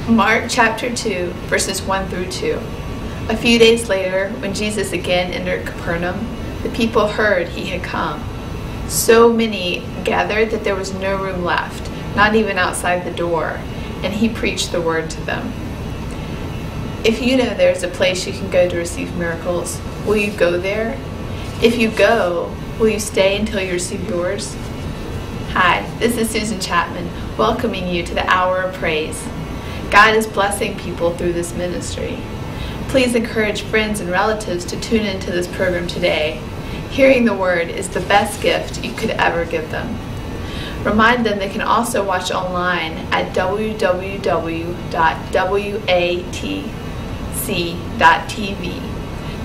Mark chapter 2, verses 1 through 2. A few days later, when Jesus again entered Capernaum, the people heard he had come. So many gathered that there was no room left, not even outside the door, and he preached the word to them. If you know there's a place you can go to receive miracles, will you go there? If you go, will you stay until you receive yours? Hi, this is Susan Chapman, welcoming you to the Hour of Praise. God is blessing people through this ministry. Please encourage friends and relatives to tune into this program today. Hearing the word is the best gift you could ever give them. Remind them they can also watch online at www.watc.tv.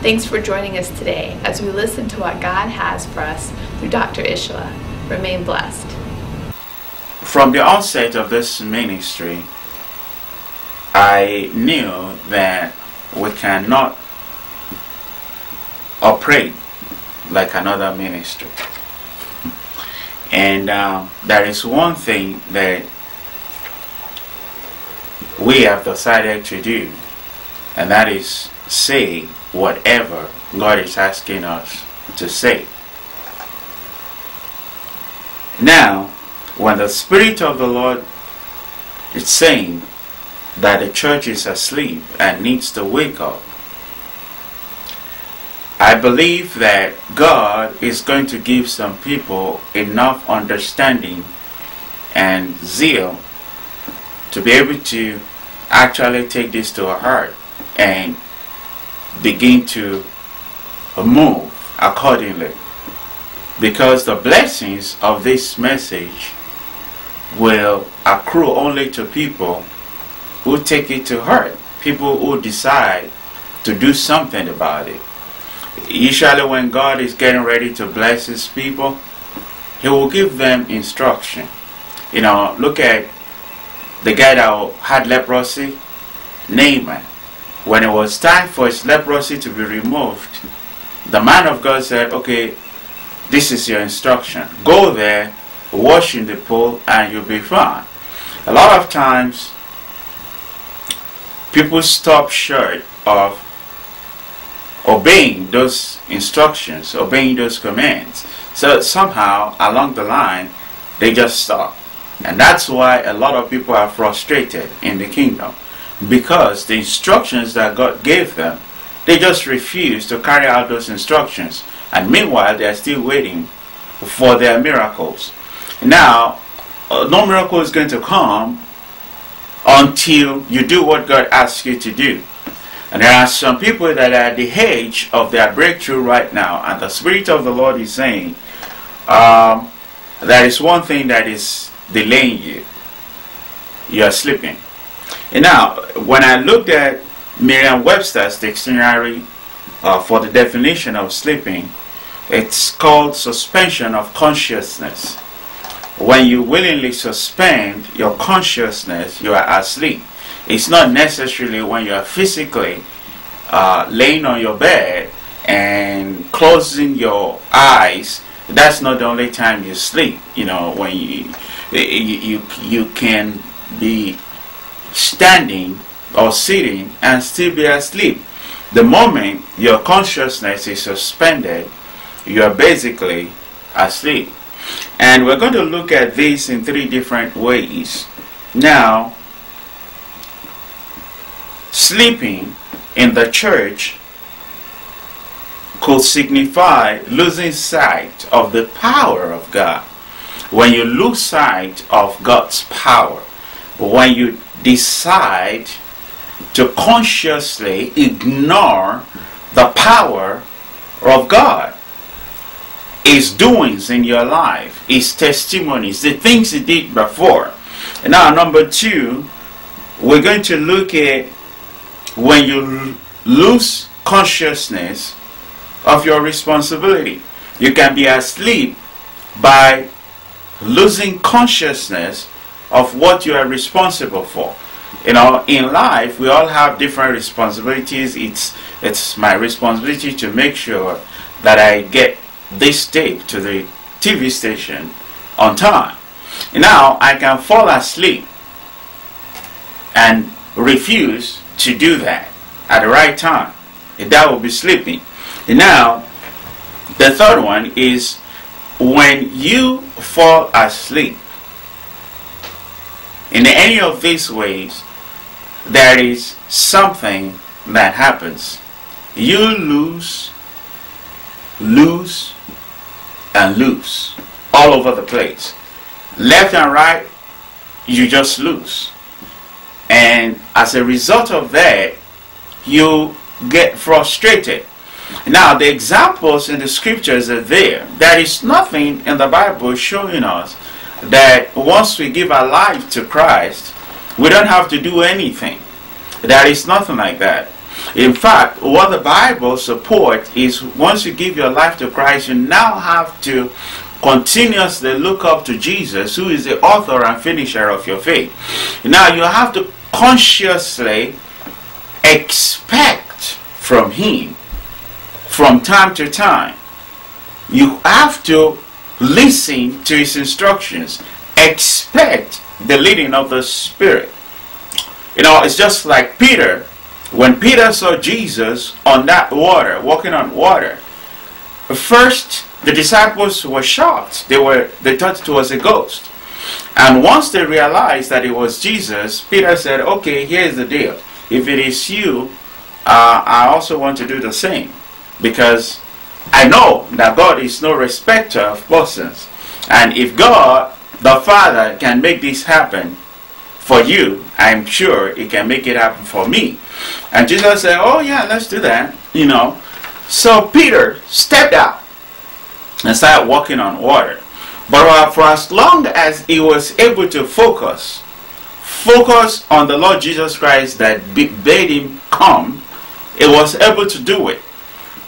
Thanks for joining us today as we listen to what God has for us through Dr. Ishla. Remain blessed. From the onset of this ministry, I knew that we cannot operate like another ministry. And there is one thing that we have decided to do, and that is say whatever God is asking us to say. Now, when the Spirit of the Lord is saying that the church is asleep and needs to wake up, I believe that God is going to give some people enough understanding and zeal to be able to actually take this to heart and begin to move accordingly. Because the blessings of this message will accrue only to people who take it to heart, people who decide to do something about it. Usually when God is getting ready to bless his people, he will give them instruction. Look at the guy that had leprosy, Naaman. When it was time for his leprosy to be removed, the man of God said, okay, this is your instruction. Go there, wash in the pool, and you'll be fine. A lot of times, people stop short of obeying those instructions, obeying those commands. So somehow, along the line, they just stop. And that's why a lot of people are frustrated in the kingdom. Because the instructions that God gave them, they just refuse to carry out those instructions. And meanwhile, they are still waiting for their miracles. Now, no miracle is going to come until you do what God asks you to do. And there are some people that are at the edge of their breakthrough right now, and the Spirit of the Lord is saying, there is one thing that is delaying you. You are sleeping. And now, when I looked at Merriam-Webster's dictionary for the definition of sleeping, it's called suspension of consciousness. When you willingly suspend your consciousness, you are asleep. It's not necessarily when you are physically laying on your bed and closing your eyes. That's not the only time you sleep. When you can be standing or sitting and still be asleep. The moment your consciousness is suspended, you are basically asleep. And we're going to look at this in three different ways. Now, sleeping in the church could signify losing sight of the power of God. When you lose sight of God's power, when you decide to consciously ignore the power of God, his doings in your life, his testimonies, the things he did before. And now, number two, we're going to look at when you lose consciousness of your responsibility. You can be asleep by losing consciousness of what you are responsible for. In life, we all have different responsibilities. It's my responsibility to make sure that I get this tape to the TV station on time. Now, I can fall asleep and refuse to do that at the right time, that will be sleeping. And now, the third one is when you fall asleep. In any of these ways, there is something that happens. You lose, and lose all over the place. Left and right, you just lose. And as a result of that, you get frustrated. Now, the examples in the scriptures are there. There is nothing in the Bible showing us that once we give our life to Christ, we don't have to do anything. There is nothing like that. In fact, what the Bible supports is once you give your life to Christ, you now have to continuously look up to Jesus, who is the author and finisher of your faith. Now, you have to consciously expect from Him from time to time. You have to listen to His instructions. Expect the leading of the Spirit. You know, it's just like Peter. When Peter saw Jesus on that water, walking on water, first the disciples were shocked. They thought it was a ghost. And once they realized that it was Jesus, Peter said, okay, here's the deal. If it is you, I also want to do the same. Because I know that God is no respecter of persons. And if God, the Father, can make this happen for you, I'm sure He can make it happen for me. And Jesus said, oh yeah, let's do that. You know. So Peter stepped out and started walking on water. But for as long as he was able to focus on the Lord Jesus Christ that bade him come, he was able to do it.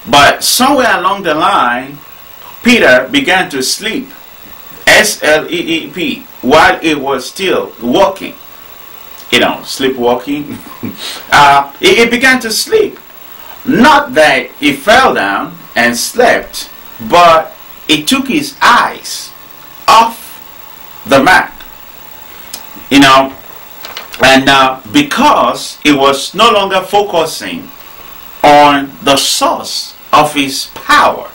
But somewhere along the line, Peter began to sleep, S-L-E-E-P, while he was still walking. You know, sleepwalking. He began to sleep. Not that he fell down and slept, but he took his eyes off the mat. You know, and because he was no longer focusing on the source of his power,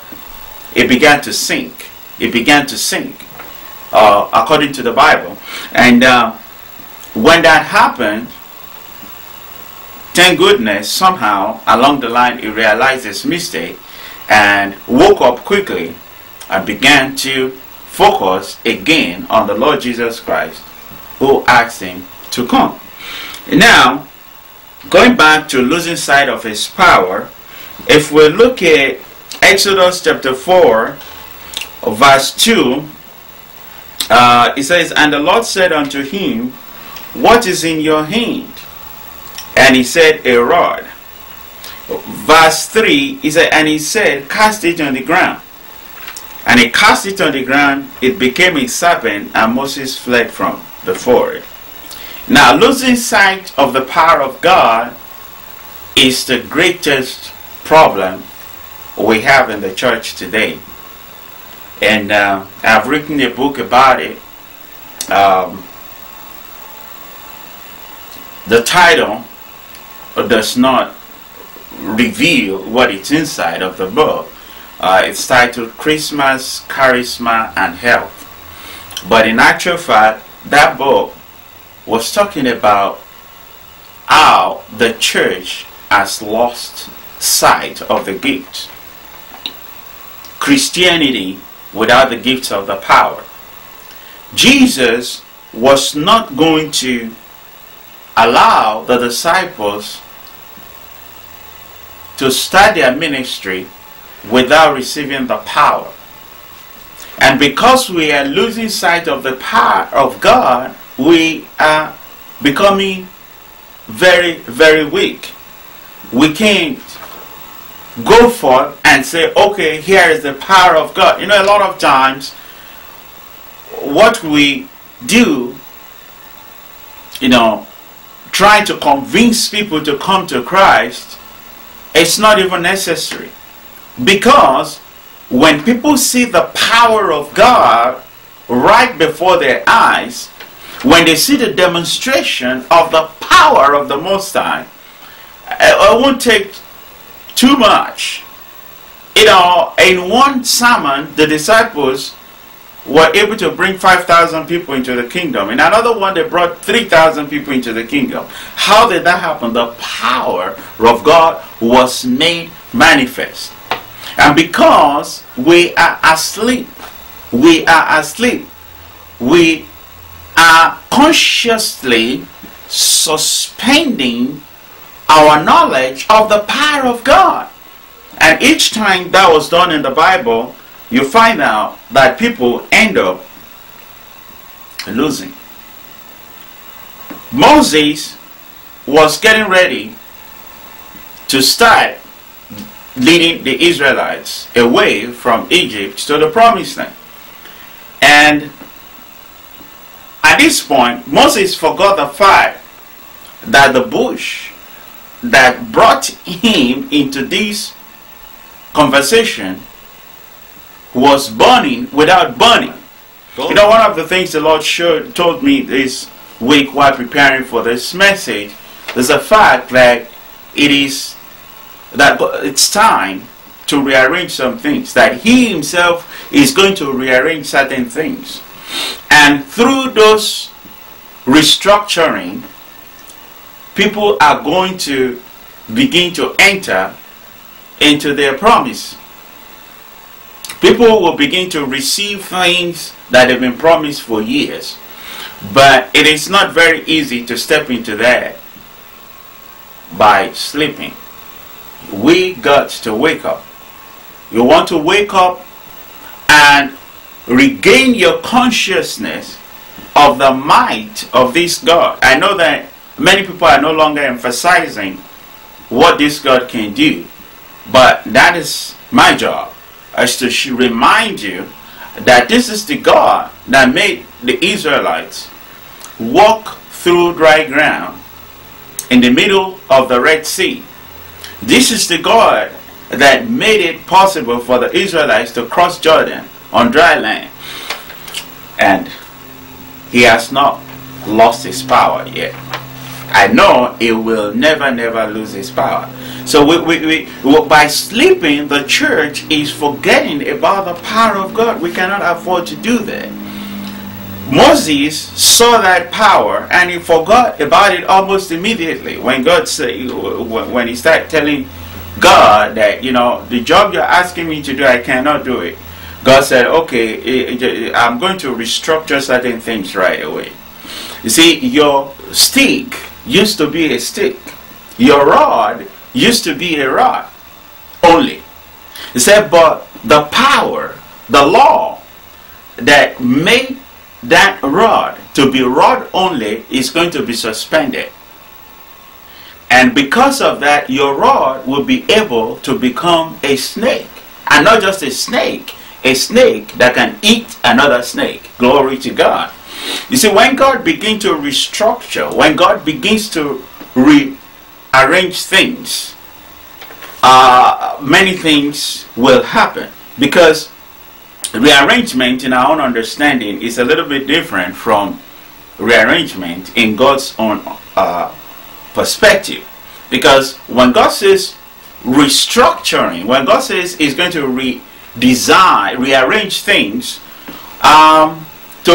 it began to sink. It began to sink, according to the Bible. And when that happened, thank goodness, somehow along the line he realized his mistake and woke up quickly and began to focus again on the Lord Jesus Christ, who asked him to come. Now, going back to losing sight of his power, if we look at Exodus chapter 4, verse 2, it says, and the Lord said unto him, what is in your hand? And he said, a rod. Verse 3, he said, and he said, cast it on the ground. And he cast it on the ground, it became a serpent, and Moses fled from before it. Now, losing sight of the power of God is the greatest problem we have in the church today. And I've written a book about it. The title does not reveal what is inside of the book. It's titled Christmas, Charisma, and Health. But in actual fact, that book was talking about how the church has lost sight of the gifts. Christianity without the gifts of the power. Jesus was not going to allow the disciples to start their ministry without receiving the power. And because we are losing sight of the power of God, we are becoming very, very weak. We can't go forth and say, okay, here is the power of God. You know, a lot of times what we do, you know, trying to convince people to come to Christ, it's not even necessary. Because when people see the power of God right before their eyes, when they see the demonstration of the power of the Most High, it won't take too much. You know, in one sermon, the disciples were able to bring 5,000 people into the kingdom. In another one, they brought 3,000 people into the kingdom. How did that happen? The power of God was made manifest. And because we are asleep, we are consciously suspending our knowledge of the power of God. And each time that was done in the Bible, you find out that people end up losing. Moses was getting ready to start leading the Israelites away from Egypt to the promised land. And at this point, Moses forgot the fact that the bush that brought him into this conversation was burning without burning. You know, one of the things the Lord told me this week while preparing for this message is the fact that it's time to rearrange some things, that He Himself is going to rearrange certain things. And through those restructuring, people are going to begin to enter into their promise. People will begin to receive things that have been promised for years. But it is not very easy to step into that by sleeping. We got to wake up. You want to wake up and regain your consciousness of the might of this God. I know that many people are no longer emphasizing what this God can do, but that is my job, is to remind you that this is the God that made the Israelites walk through dry ground in the middle of the Red Sea. This is the God that made it possible for the Israelites to cross Jordan on dry land. And He has not lost His power yet. I know He will never lose His power. So by sleeping, the church is forgetting about the power of God. We cannot afford to do that. Moses saw that power and he forgot about it almost immediately when God said, when he started telling God that, you know, the job you're asking me to do, I cannot do it. God said, okay, I'm going to restructure certain things right away. You see, your stick used to be a stick. Your rod used to be a rod only. He said, but the power, the law that made that rod to be rod only is going to be suspended. And because of that, your rod will be able to become a snake. And not just a snake that can eat another snake. Glory to God. You see, when God begins to restructure, when God begins to rearrange things, many things will happen. Because rearrangement in our own understanding is a little bit different from rearrangement in God's own perspective. Because when God says restructuring, when God says He's going to rearrange things, to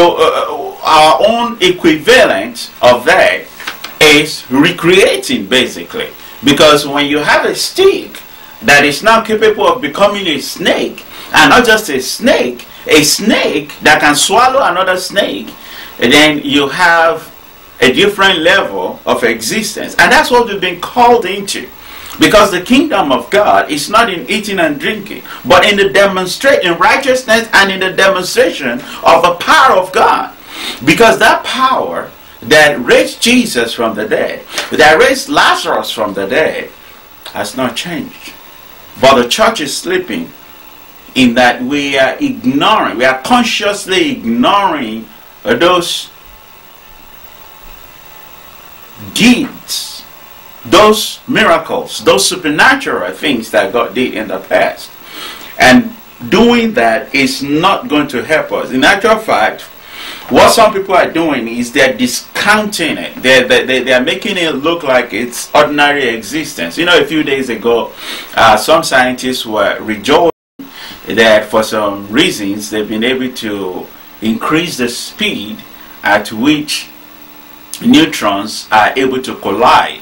our own equivalent of that is recreating, basically. Because when you have a stick that is now capable of becoming a snake, and not just a snake that can swallow another snake, and then you have a different level of existence. And that's what we've been called into. Because the kingdom of God is not in eating and drinking, but in the demonstration, in righteousness and in the demonstration of the power of God. Because that power that raised Jesus from the dead, that raised Lazarus from the dead, has not changed. But the church is sleeping in that we are ignoring, we are consciously ignoring those deeds, those miracles, those supernatural things that God did in the past. And doing that is not going to help us. In actual fact, what some people are doing is they're discounting it. They're making it look like it's ordinary existence. You know, a few days ago, some scientists were rejoicing that for some reasons they've been able to increase the speed at which neutrons are able to collide.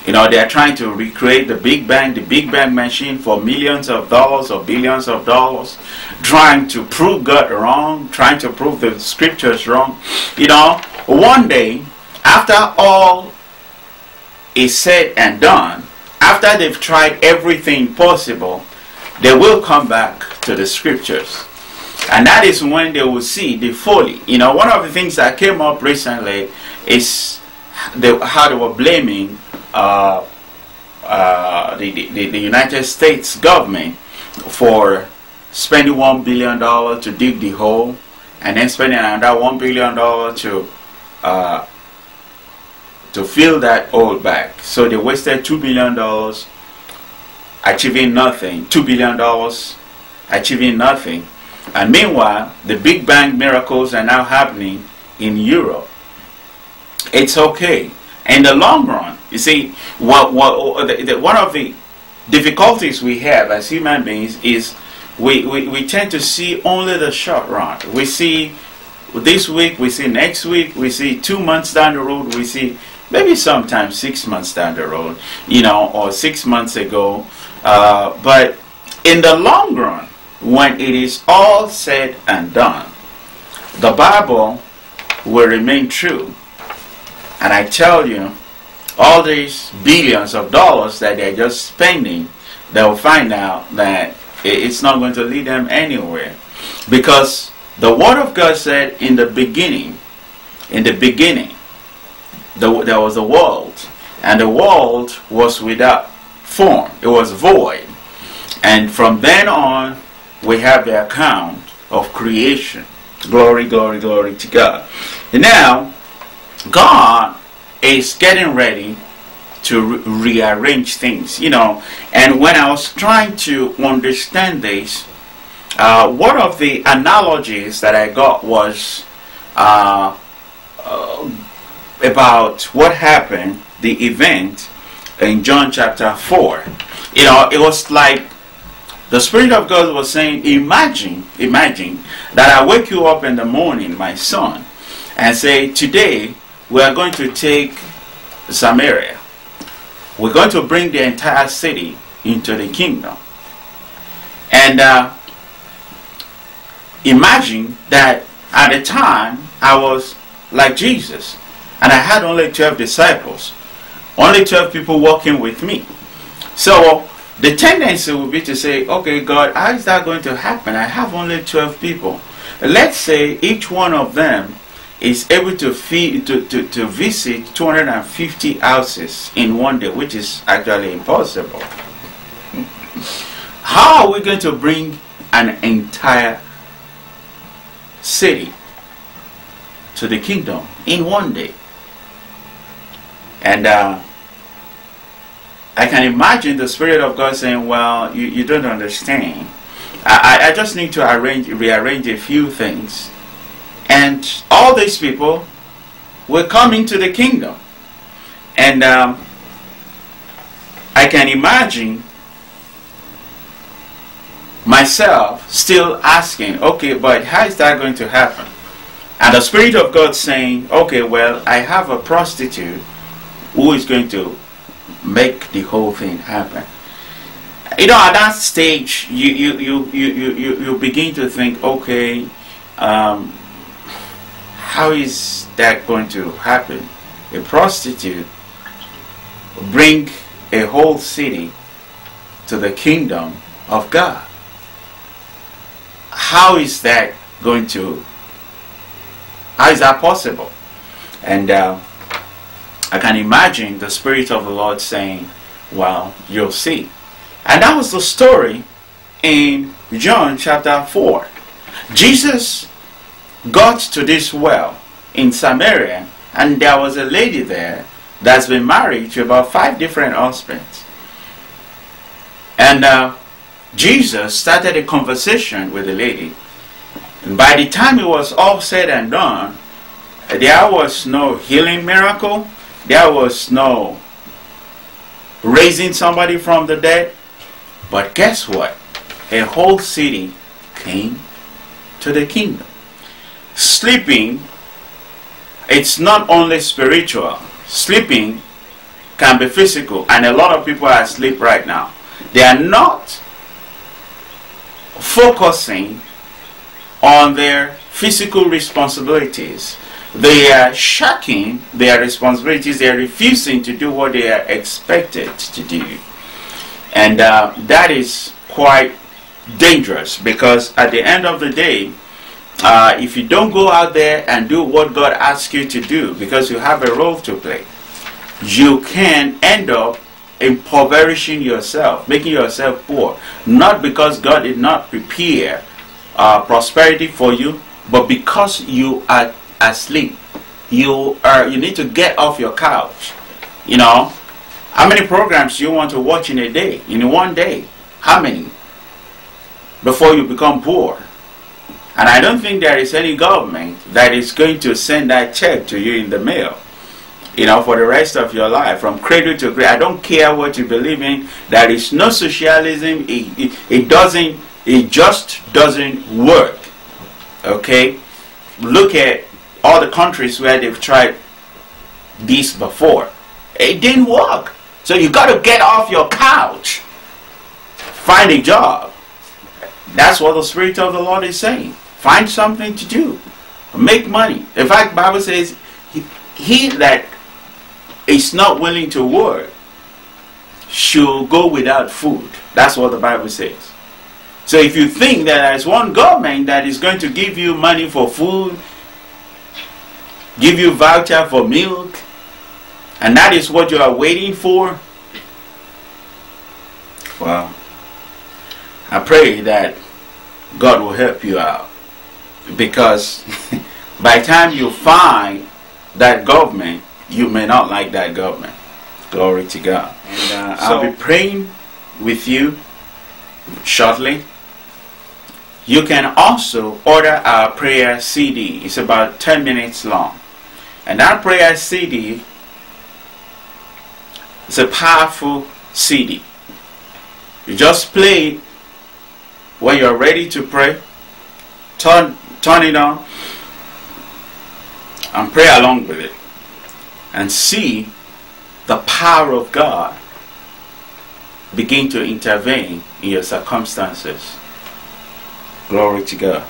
You know, they are trying to recreate the Big Bang machine for millions of dollars or billions of dollars, trying to prove God wrong, trying to prove the scriptures wrong. You know, one day, after all is said and done, after they've tried everything possible, they will come back to the scriptures. And that is when they will see the folly. You know, one of the things that came up recently is how they were blaming the United States government for spending $1 billion to dig the hole, and then spending another $1 billion to fill that hole back. So they wasted $2 billion achieving nothing. $2 billion achieving nothing. And meanwhile, the Big Bang miracles are now happening in Europe. It's okay. In the long run, you see, one of the difficulties we have as human beings is we tend to see only the short run. We see this week, we see next week, we see 2 months down the road, we see maybe sometimes 6 months down the road, you know, or 6 months ago. But in the long run, when it is all said and done, the Bible will remain true. And I tell you, all these billions of dollars that they're just spending, they'll find out that it's not going to lead them anywhere. Because the Word of God said in the beginning, there was a world, and the world was without form. It was void. And from then on, we have the account of creation. Glory, glory, glory to God. And now, God is getting ready to rearrange things, you know. And when I was trying to understand this, one of the analogies that I got was about what happened, the event in John chapter 4. You know, it was like the Spirit of God was saying, imagine that I wake you up in the morning, my son, and say, today we are going to take Samaria. We're going to bring the entire city into the kingdom. And imagine that at the time I was like Jesus, and I had only 12 disciples, only 12 people walking with me. So the tendency would be to say, okay, God, how is that going to happen? I have only 12 people. Let's say each one of them is able to visit 250 houses in one day, which is actually impossible. How are we going to bring an entire city to the kingdom in one day? And I can imagine the Spirit of God saying, well, you don't understand. I just need to rearrange a few things. And all these people will come into the kingdom. And I can imagine myself still asking, okay, but how is that going to happen? And the Spirit of God saying, okay, well, I have a prostitute who is going to make the whole thing happen. You know, at that stage, you begin to think, okay, how is that going to happen? A prostitute bring a whole city to the kingdom of God. How is that going to, how is that possible? And I can imagine the Spirit of the Lord saying, well, you'll see. And that was the story in John chapter 4. Jesus got to this well in Samaria, and there was a lady there that's been married to about 5 different husbands. And Jesus started a conversation with the lady. And by the time it was all said and done, There was no healing miracle. There was no raising somebody from the dead. But guess what? A whole city came to the kingdom. Sleeping, it's not only spiritual. Sleeping can be physical, and a lot of people are asleep right now. They are not focusing on their physical responsibilities. They are shirking their responsibilities. They are refusing to do what they are expected to do. And that is quite dangerous, because at the end of the day, if you don't go out there and do what God asks you to do, because you have a role to play, you can end up impoverishing yourself, making yourself poor. Not because God did not prepare prosperity for you, but because you are asleep. You need to get off your couch. You know, how many programs you want to watch in a day, in one day? How many? Before you become poor. And I don't think there is any government that is going to send that check to you in the mail, you know, for the rest of your life, from cradle to grave. I don't care what you believe in. There is no socialism. It just doesn't work. Okay? Look at all the countries where they've tried this before. It didn't work. So you got to get off your couch. Find a job. That's what the Spirit of the Lord is saying. Find something to do. Make money. In fact, the Bible says, he that is not willing to work should go without food. That's what the Bible says. So if you think that there is one government that is going to give you money for food, give you voucher for milk, and that is what you are waiting for, well, I pray that God will help you out. Because by the time you find that government, you may not like that government. Glory to God. And I'll be praying with you shortly. You can also order our prayer CD. It's about 10 minutes long. And that prayer CD is a powerful CD. You just play it when you're ready to pray. Turn it on and pray along with it, and see the power of God begin to intervene in your circumstances. Glory to God.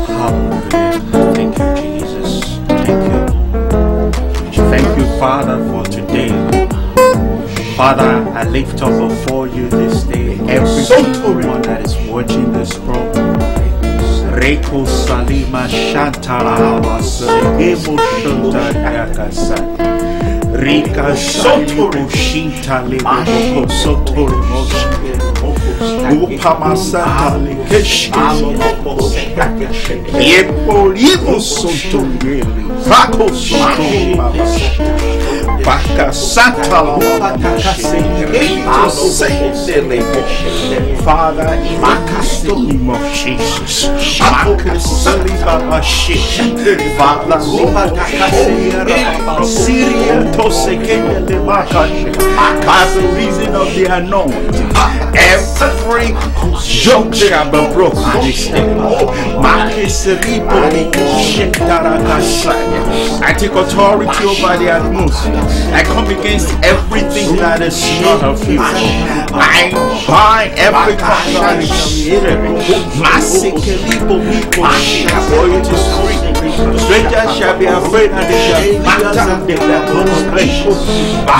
Hallelujah. Thank you, Jesus. Thank you. Thank you, Father, for today. Father, I lift up before you this day everyone that is watching this program. Reko Salima Shantala Wasemo Shantariakasa Rika Salimu Shintali Moko Sotori Moshi Upama Santa Likeshi Yepo Libo Sotori Vako Sotori Mama Baka Santa Rito Sendele Father, in the name of Jesus, Father, Syria to Sekele Makashi, by the reason of the anointing, every yoke shall be broken this day. I take authority over the atmosphere. I come against everything that is not of you. I bind every contradiction. For you to speak. Strangers shall be afraid and they shall batter and they will contemplate.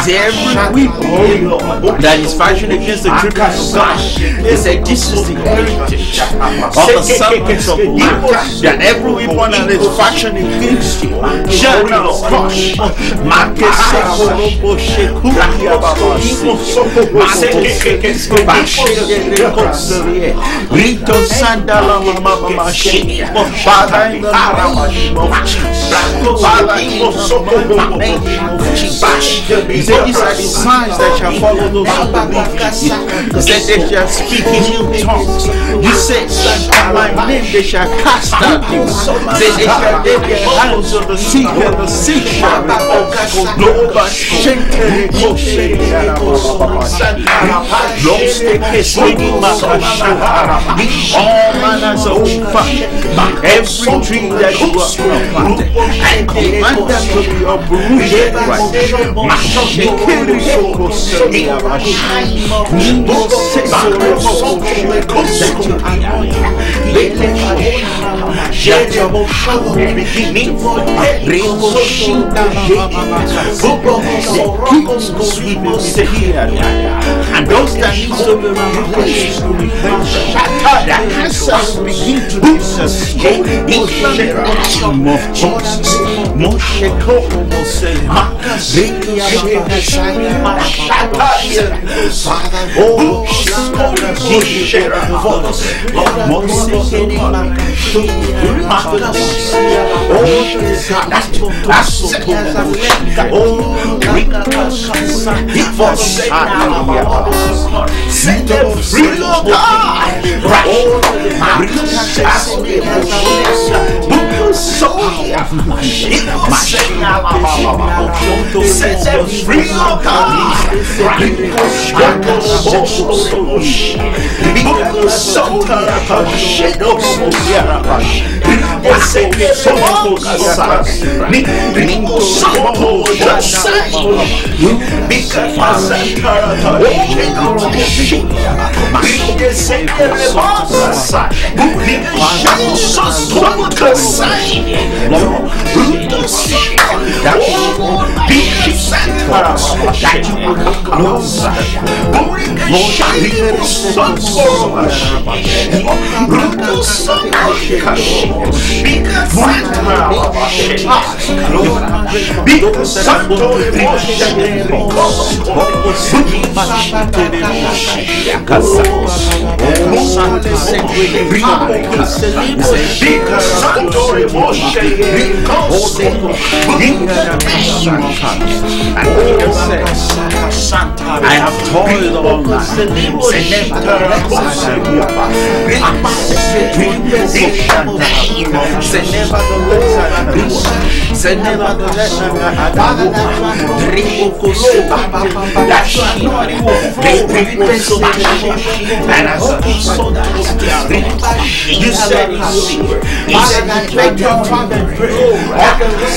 Every weapon that is fashioned against the children of God, they say this is the heritage of the servants of God. That every weapon that is fashioned against you shall not crush. Father, in the name of Jesus, Father, in the name of He said, these are the signs that shall follow those who believe in you. He said, they shall speak in new tongues. He said, in my name they shall cast out demons. They shall lay their hands on the sick and the sick shall recover. All manners of fire, every dream that you are planted, I command them to be uprooted right and those that need to be replaced, that answers begin to escape in the name of Jesus. Set them free, Lord God. Set them free, Lord God. I have toiled all night. You said in secret. He said, make your father pray.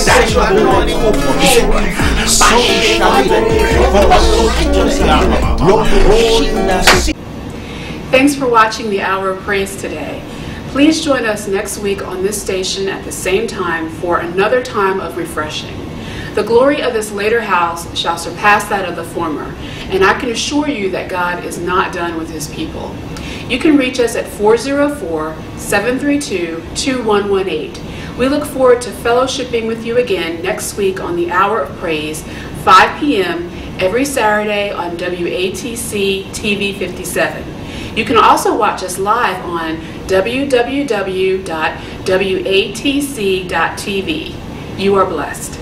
That your anointing will fall. So shall it. Thanks for watching the Hour of Praise today. Please join us next week on this station at the same time for another time of refreshing. The glory of this later house shall surpass that of the former, and I can assure you that God is not done with his people. You can reach us at 404-732-2118. We look forward to fellowshipping with you again next week on the Hour of Praise, 5 p.m. every Saturday on WATC TV 57. You can also watch us live on www.watc.tv. You are blessed.